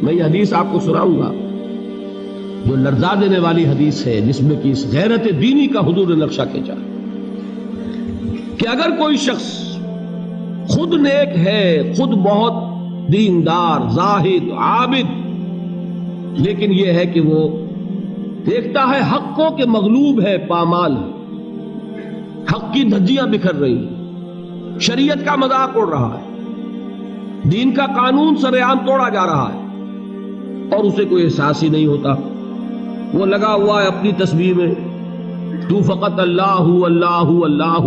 میں یہ حدیث آپ کو سناؤں گا جو لرزا دینے والی حدیث ہے، جس میں کہ اس غیرت دینی کا حضور نے نقشہ کھینچا کہ اگر کوئی شخص خود نیک ہے، خود بہت دیندار، زاہد، عابد، لیکن یہ ہے کہ وہ دیکھتا ہے حقوں کے مغلوب ہے، پامال ہے، حق کی دھجیاں بکھر رہی ہیں، شریعت کا مذاق اڑ رہا ہے، دین کا قانون سر عام توڑا جا رہا ہے، اور اسے کوئی احساس ہی نہیں ہوتا، وہ لگا ہوا ہے اپنی تصویر میں، تو فقط اللہ اللہ اللہ۔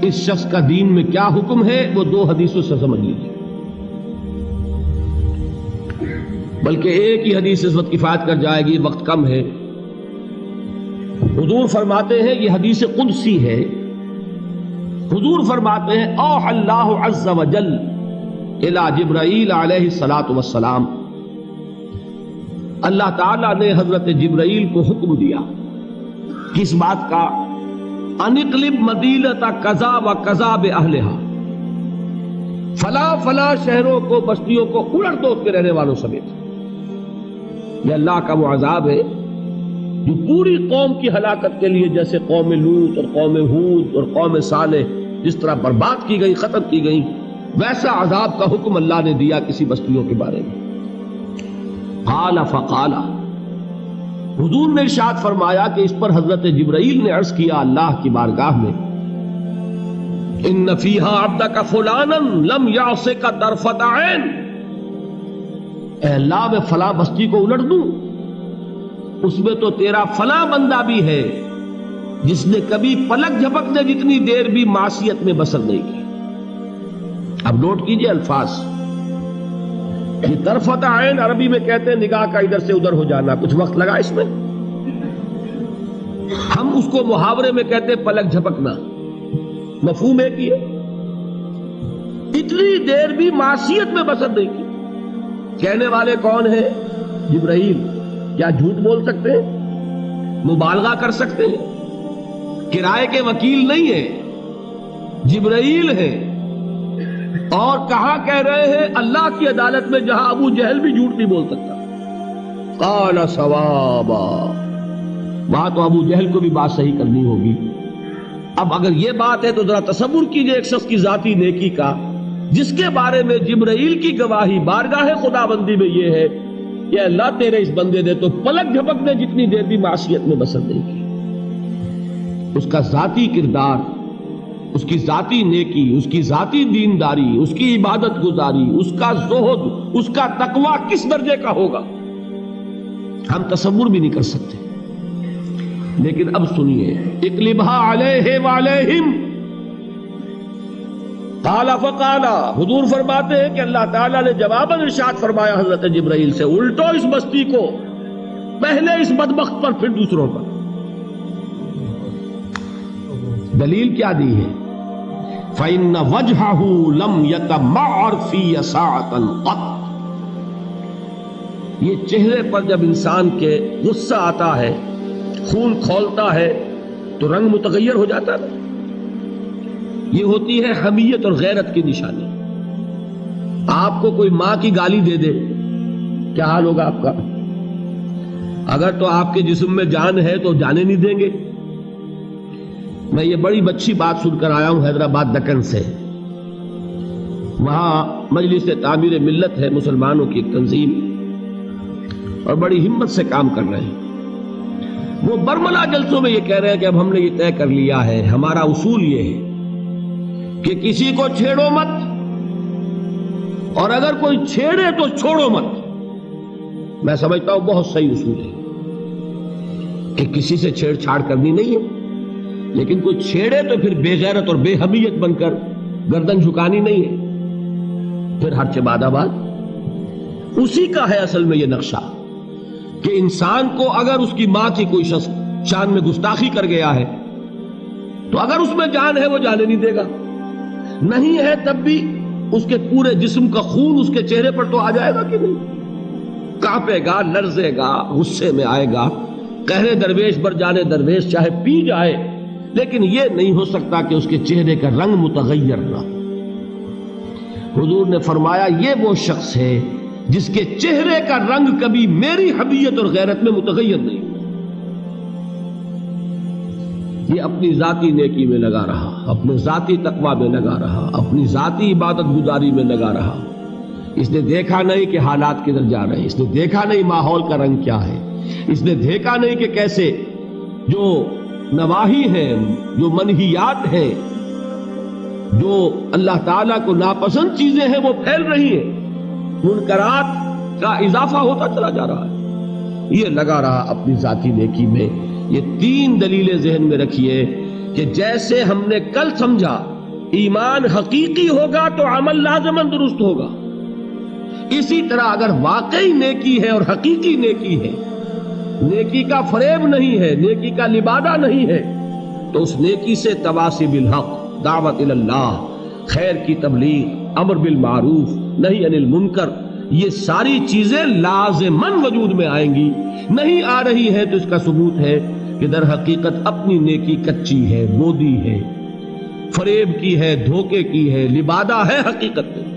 اس شخص کا دین میں کیا حکم ہے وہ دو حدیثوں سے سمجھ لیجیے، بلکہ ایک ہی حدیث اس وقت کفایت کر جائے گی، وقت کم ہے۔ حضور فرماتے ہیں، یہ حدیث قدسی ہے، حضور فرماتے ہیں اوحى اللہ عز وجل الی جبرائیل علیہ الصلاۃ والسلام، اللہ تعالیٰ نے حضرت جبرائیل کو حکم دیا کس بات کا؟ ان اقلب مدینۃ کذا و کذا باہلھا، فلاں فلاں شہروں کو، بستیوں کو الٹ دو اس کے رہنے والوں سمیت۔ یہ اللہ کا وہ عذاب ہے جو پوری قوم کی ہلاکت کے لیے، جیسے قوم لوط اور قوم ہود اور قوم صالح جس طرح برباد کی گئی، ختم کی گئی، ویسا عذاب کا حکم اللہ نے دیا کسی بستیوں کے بارے میں۔ قال فقال، حضور نے ارشاد فرمایا کہ اس پر حضرت جبرائیل نے عرض کیا اللہ کی بارگاہ میں، ان فیہا عبدک فلانا لم یعصک طرفۃ عین، اے اللہ میں فلاں بستی کو الٹ دوں، اس میں تو تیرا فلاں بندہ بھی ہے جس نے کبھی پلک جھپکنے جتنی دیر بھی معصیت میں بسر نہیں کی۔ اب نوٹ کیجئے الفاظ، یہ طرفۃ عین عربی میں کہتے ہیں نگاہ کا ادھر سے ادھر ہو جانا، کچھ وقت لگا اس میں، ہم اس کو محاورے میں کہتے ہیں پلک جھپکنا، مفہوم ہے کہ اتنی دیر بھی معصیت میں بسر نہیں کی۔ کہنے والے کون ہیں؟ جبرائیل۔ کیا جھوٹ بول سکتے ہیں؟ مبالغہ کر سکتے ہیں؟ کرائے کے وکیل نہیں ہیں، جبرائیل ہیں، اور کہاں کہہ رہے ہیں؟ اللہ کی عدالت میں، جہاں ابو جہل بھی جھوٹ نہیں بول سکتا۔ قال صوابا، وہاں تو ابو جہل کو بھی بات صحیح کرنی ہوگی۔ اب اگر یہ بات ہے تو ذرا تصور کیجئے ایک شخص کی ذاتی نیکی کا، جس کے بارے میں جبرائیل کی گواہی بارگاہ خداوندی میں یہ ہے کہ اللہ تیرے اس بندے نے تو پلک جھپکنے جتنی دیر بھی معصیت میں بسر نہیں کی۔ اس کا ذاتی کردار، اس کی ذاتی نیکی، اس کی ذاتی دینداری، اس کی عبادت گزاری، اس کا زہد، اس کا تقوی کس درجے کا ہوگا ہم تصور بھی نہیں کر سکتے۔ لیکن اب سنیے، اقلبھا علیہ وعلیہم، قال فقال، حضور فرماتے ہیں کہ اللہ تعالیٰ نے جواباً ارشاد فرمایا حضرت جبرائیل سے، الٹو اس بستی کو، پہلے اس بدبخت پر پھر دوسروں پر۔ دلیل کیا دی ہے؟ فَإِنَّ وَجْهَهُ لَمْ يَتَمَعَّرْ فِيَّ سَاعَةً قَطْ، یہ چہرے پر جب انسان کے غصہ آتا ہے، خون کھولتا ہے تو رنگ متغیر ہو جاتا ہے، یہ ہوتی ہے حمیت اور غیرت کی نشانی۔ آپ کو کوئی ماں کی گالی دے دے، کیا حال ہوگا آپ کا؟ اگر تو آپ کے جسم میں جان ہے تو جانے نہیں دیں گے۔ میں یہ بڑی اچھی بات سن کر آیا ہوں حیدرآباد دکن سے، وہاں مجلس تعمیر ملت ہے، مسلمانوں کی ایک تنظیم، اور بڑی ہمت سے کام کر رہے ہیں۔ وہ برملا جلسوں میں یہ کہہ رہے ہیں کہ اب ہم نے یہ طے کر لیا ہے، ہمارا اصول یہ ہے کہ کسی کو چھیڑو مت، اور اگر کوئی چھیڑے تو چھوڑو مت۔ میں سمجھتا ہوں بہت صحیح اصول ہے کہ کسی سے چھیڑ چھاڑ کرنی نہیں ہے، لیکن کوئی چھیڑے تو پھر بے غیرت اور بے حمیت بن کر گردن جھکانی نہیں ہے، پھر ہر بعد آباد۔ اسی کا ہے اصل میں یہ نقشہ کہ انسان کو اگر اس کی ماں کی کوئی شخص شان میں گستاخی کر گیا ہے تو اگر اس میں جان ہے وہ جانے نہیں دے گا، نہیں ہے تب بھی اس کے پورے جسم کا خون اس کے چہرے پر تو آ جائے گا کہ نہیں، کانپے گا، لرزے گا، غصے میں آئے گا، قہر درویش بر جانے درویش چاہے پی جائے، لیکن یہ نہیں ہو سکتا کہ اس کے چہرے کا رنگ متغیر نہ۔ حضور نے فرمایا یہ وہ شخص ہے جس کے چہرے کا رنگ کبھی میری حمیت اور غیرت میں متغیر نہیں، یہ اپنی ذاتی نیکی میں لگا رہا، اپنے ذاتی تقوی میں لگا رہا، اپنی ذاتی عبادت گزاری میں لگا رہا۔ اس نے دیکھا نہیں کہ حالات کدھر جا رہے ہیں، اس نے دیکھا نہیں ماحول کا رنگ کیا ہے، اس نے دیکھا نہیں کہ کیسے جو نواہی ہیں، جو منہیات ہیں، جو اللہ تعالیٰ کو ناپسند چیزیں ہیں وہ پھیل رہی ہیں، منکرات کا اضافہ ہوتا چلا جا رہا ہے، یہ لگا رہا اپنی ذاتی نیکی میں۔ یہ تین دلیلیں ذہن میں رکھیے کہ جیسے ہم نے کل سمجھا ایمان حقیقی ہوگا تو عمل لازماً درست ہوگا، اسی طرح اگر واقعی نیکی ہے اور حقیقی نیکی ہے، نیکی کا فریب نہیں ہے، نیکی کا لبادہ نہیں ہے، تو اس نیکی سے تواصی بالحق، دعوت اللہ، خیر کی تبلیغ، امر بالمعروف، نہی عن المنکر، یہ ساری چیزیں لازماً وجود میں آئیں گی۔ نہیں آ رہی ہے تو اس کا ثبوت ہے کہ در حقیقت اپنی نیکی کچی ہے، بودی ہے، فریب کی ہے، دھوکے کی ہے، لبادہ ہے حقیقت میں۔